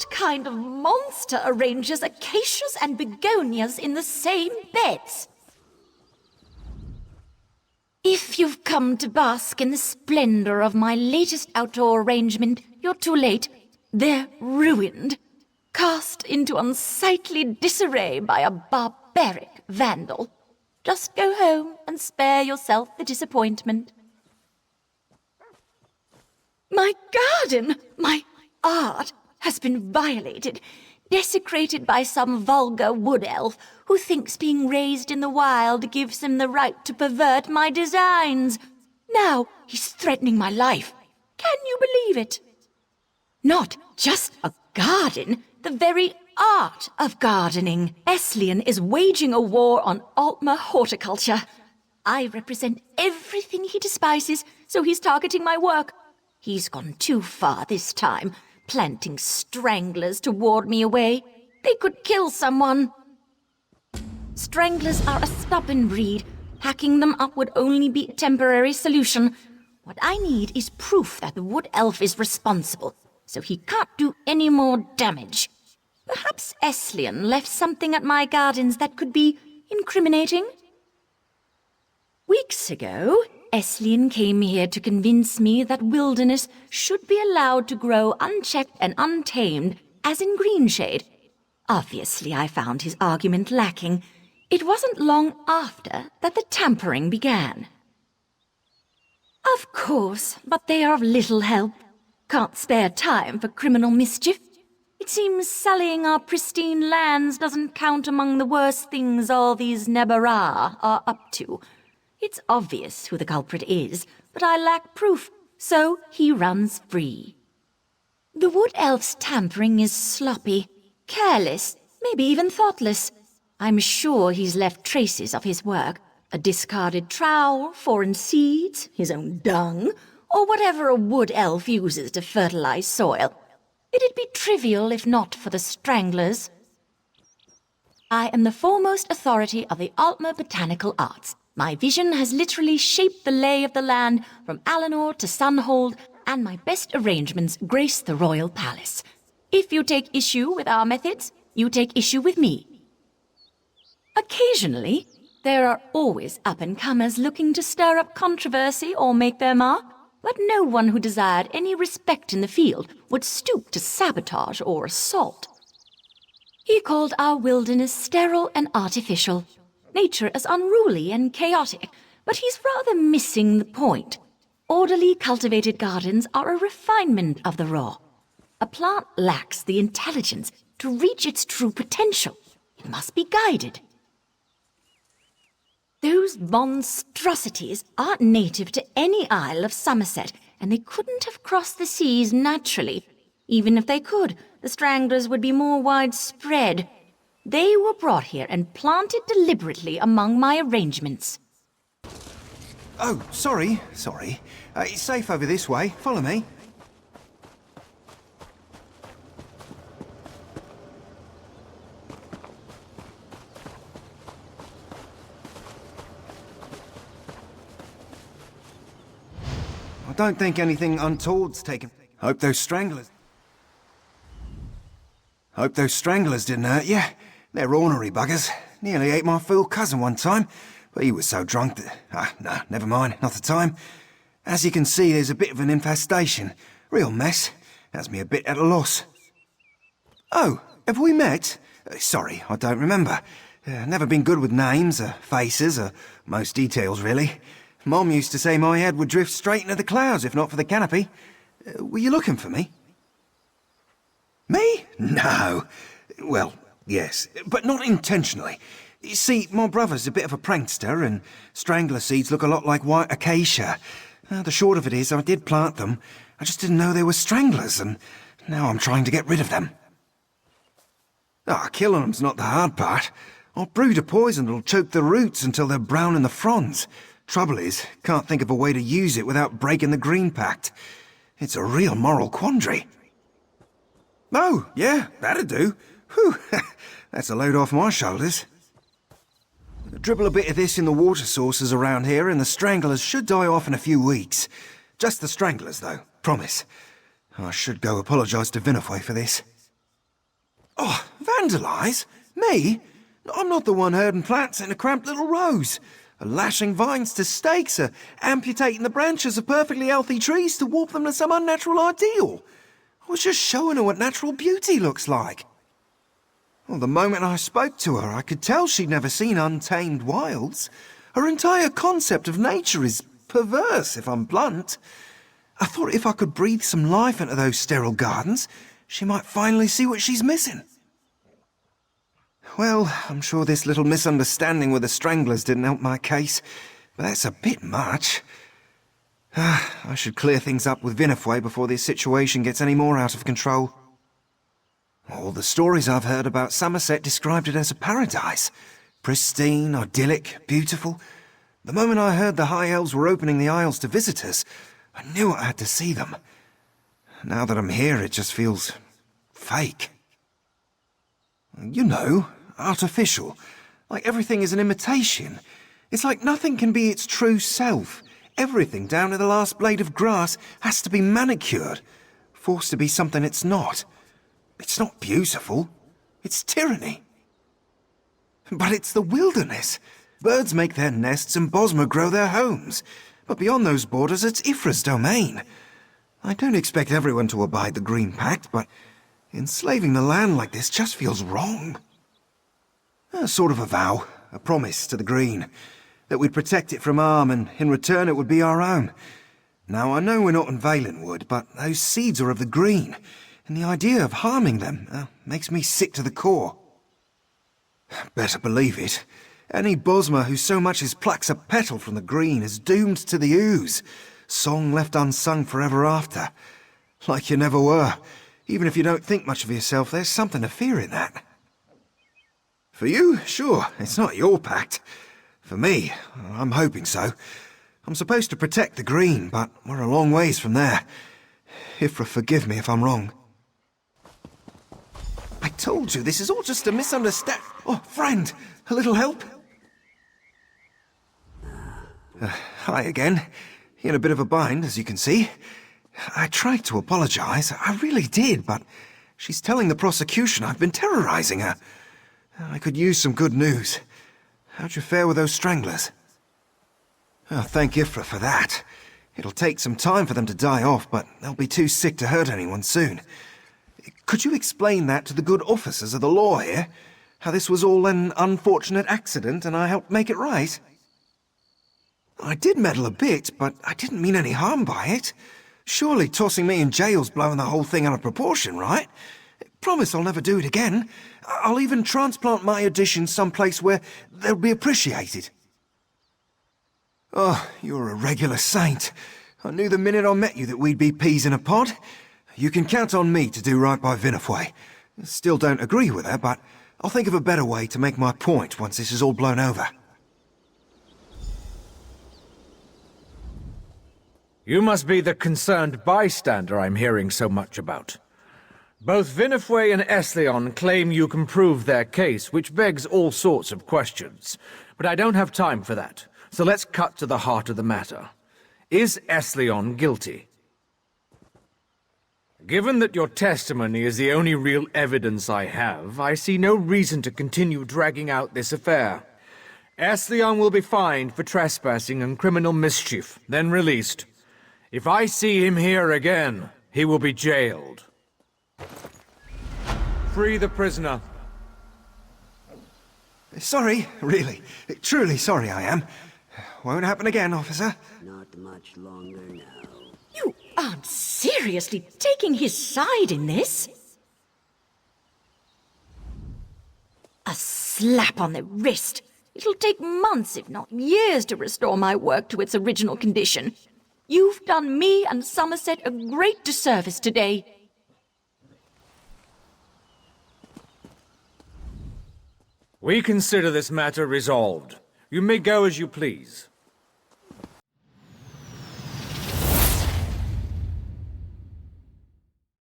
What kind of monster arranges acacias and begonias in the same beds? If you've come to bask in the splendor of my latest outdoor arrangement, you're too late. They're ruined, cast into unsightly disarray by a barbaric vandal. Just go home and spare yourself the disappointment. My garden, my art, has been violated, desecrated by some vulgar wood elf who thinks being raised in the wild gives him the right to pervert my designs. Now he's threatening my life. Can you believe it? Not just a garden, the very art of gardening. Eslian is waging a war on Altmer horticulture. I represent everything he despises, so he's targeting my work. He's gone too far this time, planting stranglers to ward me away. They could kill someone. Stranglers are a stubborn breed. Hacking them up would only be a temporary solution. What I need is proof that the wood elf is responsible, so he can't do any more damage. Perhaps Eslian left something at my gardens that could be incriminating? Weeks ago, Eslian came here to convince me that wilderness should be allowed to grow unchecked and untamed, as in Greenshade. Obviously, I found his argument lacking. It wasn't long after that the tampering began. Of course, but they are of little help. Can't spare time for criminal mischief. It seems sullying our pristine lands doesn't count among the worst things all these Nebara are up to. It's obvious who the culprit is, but I lack proof, so he runs free. The wood elf's tampering is sloppy, careless, maybe even thoughtless. I'm sure he's left traces of his work. A discarded trowel, foreign seeds, his own dung, or whatever a wood elf uses to fertilize soil. It'd be trivial if not for the stranglers. I am the foremost authority of the Altmer botanical arts. My vision has literally shaped the lay of the land from Alinor to Sunhold, and my best arrangements grace the royal palace. If you take issue with our methods, you take issue with me. Occasionally, there are always up-and-comers looking to stir up controversy or make their mark, but no one who desired any respect in the field would stoop to sabotage or assault. He called our wilderness sterile and artificial. Nature is unruly and chaotic, but he's rather missing the point. Orderly cultivated gardens are a refinement of the raw. A plant lacks the intelligence to reach its true potential. It must be guided. Those monstrosities aren't native to any isle of Somerset, and they couldn't have crossed the seas naturally. Even if they could, the stranglers would be more widespread. They were brought here and planted deliberately among my arrangements. Oh, sorry. It's safe over this way. Follow me. I don't think anything untoward's taken. Hope those stranglers didn't hurt you. They're ornery buggers. Nearly ate my fool cousin one time, but he was so drunk that... no, never mind, not the time. As you can see, there's a bit of an infestation. Real mess. Has me a bit at a loss. Oh, have we met? Sorry, I don't remember. Never been good with names, or faces, or most details, really. Mom used to say my head would drift straight into the clouds if not for the canopy. Were you looking for me? Me? No. Well, yes, but not intentionally. You see, my brother's a bit of a prankster, and strangler seeds look a lot like white acacia. The short of it is, I did plant them. I just didn't know they were stranglers, and now I'm trying to get rid of them. Killing them's not the hard part. I'll brew a poison that'll choke the roots until they're brown in the fronds. Trouble is, can't think of a way to use it without breaking the Green Pact. It's a real moral quandary. Oh, yeah, that'd do. Whew, that's a load off my shoulders. Dribble a bit of this in the water sources around here and the stranglers should die off in a few weeks. Just the stranglers, though, promise. I should go apologise to Vinify for this. Vandalise? Me? I'm not the one herding plants in a cramped little rows. Lashing vines to stakes, amputating the branches of perfectly healthy trees to warp them to some unnatural ideal. I was just showing her what natural beauty looks like. Well, the moment I spoke to her, I could tell she'd never seen untamed wilds. Her entire concept of nature is perverse, if I'm blunt. I thought if I could breathe some life into those sterile gardens, she might finally see what she's missing. Well, I'm sure this little misunderstanding with the Stranglers didn't help my case, but that's a bit much. I should clear things up with Vinifwe before this situation gets any more out of control. All the stories I've heard about Somerset described it as a paradise. Pristine, idyllic, beautiful. The moment I heard the High Elves were opening the Isles to visitors, I knew I had to see them. Now that I'm here, it just feels fake. You know, artificial. Like everything is an imitation. It's like nothing can be its true self. Everything, down to the last blade of grass, has to be manicured, forced to be something it's not. It's not beautiful. It's tyranny. But it's the wilderness. Birds make their nests and Bosmer grow their homes. But beyond those borders, it's Ifra's domain. I don't expect everyone to abide the Green Pact, but enslaving the land like this just feels wrong. Sort of a vow, a promise to the Green, that we'd protect it from harm and in return it would be our own. Now, I know we're not in Valenwood, but those seeds are of the Green, and the idea of harming them makes me sick to the core. Better believe it. Any Bosmer who so much as plucks a petal from the Green is doomed to the ooze. Song left unsung forever after. Like you never were. Even if you don't think much of yourself, there's something to fear in that. For you, sure, it's not your pact. For me, I'm hoping so. I'm supposed to protect the Green, but we're a long ways from there. Ifra, forgive me if I'm wrong. I told you, this is all just a misunderstanding. Oh, friend, a little help? Hi again. In a bit of a bind, as you can see. I tried to apologize, I really did, but she's telling the prosecution I've been terrorizing her. I could use some good news. How'd you fare with those Stranglers? Oh, thank Ifra for that. It'll take some time for them to die off, but they'll be too sick to hurt anyone soon. Could you explain that to the good officers of the law here? How this was all an unfortunate accident and I helped make it right? I did meddle a bit, but I didn't mean any harm by it. Surely tossing me in jail's blowing the whole thing out of proportion, right? Promise I'll never do it again. I'll even transplant my additions someplace where they'll be appreciated. Oh, you're a regular saint. I knew the minute I met you that we'd be peas in a pod. You can count on me to do right by Vinifwe. Still don't agree with her, but I'll think of a better way to make my point once this is all blown over. You must be the concerned bystander I'm hearing so much about. Both Vinifwe and Esleon claim you can prove their case, which begs all sorts of questions. But I don't have time for that, so let's cut to the heart of the matter. Is Esleon guilty? Given that your testimony is the only real evidence I have, I see no reason to continue dragging out this affair. Esleon will be fined for trespassing and criminal mischief, then released. If I see him here again, he will be jailed. Free the prisoner. Sorry, really. Truly sorry I am. Won't happen again, officer. Not much longer now. You aren't seriously taking his side in this? A slap on the wrist. It'll take months, if not years, to restore my work to its original condition. You've done me and Somerset a great disservice today. We consider this matter resolved. You may go as you please.